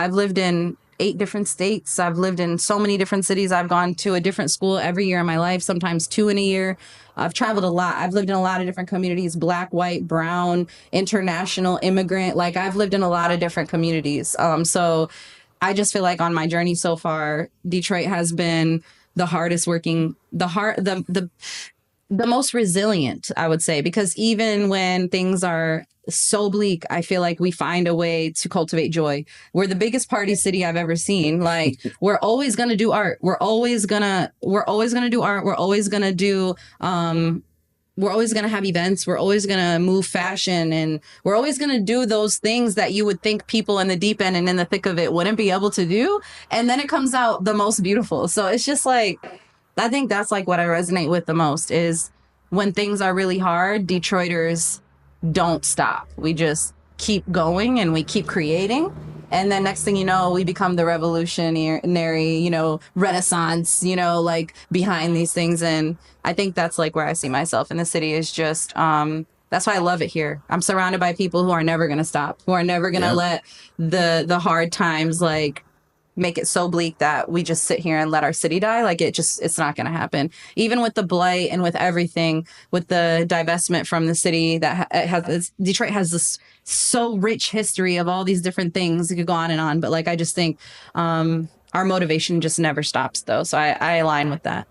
I've lived in 8 different states. I've lived in so many different cities. I've gone to a different school every year in my life, sometimes two in a year. I've traveled a lot. I've lived in a lot of different communities, black, white, brown, international, immigrant. Like I've lived in a lot of different communities. So I just feel like on my journey so far, Detroit has been the hardest working, the most resilient, I would say, because even when things are so bleak, I feel like we find a way to cultivate joy. We're the biggest party city I've ever seen. Like we're always gonna do art. We're always gonna do art. We're always gonna have events. We're always gonna move fashion, and we're always gonna do those things that you would think people in the deep end and in the thick of it wouldn't be able to do. And then it comes out the most beautiful. So it's just like I think that's like what I resonate with the most is when things are really hard, Detroiters don't stop. We just keep going and we keep creating. And then next thing you know, we become the revolutionary, renaissance, like behind these things. And I think that's like where I see myself in the city is just, that's why I love it here. I'm surrounded by people who are never going to stop, who are never going to Yeah. let the hard times like make it so bleak that we just sit here and let our city die. Like it's not going to happen. Even with the blight and with everything, with the divestment from the city that Detroit has this so rich history of all these different things. It could go on and on, but like I just think our motivation just never stops though. So I align with that.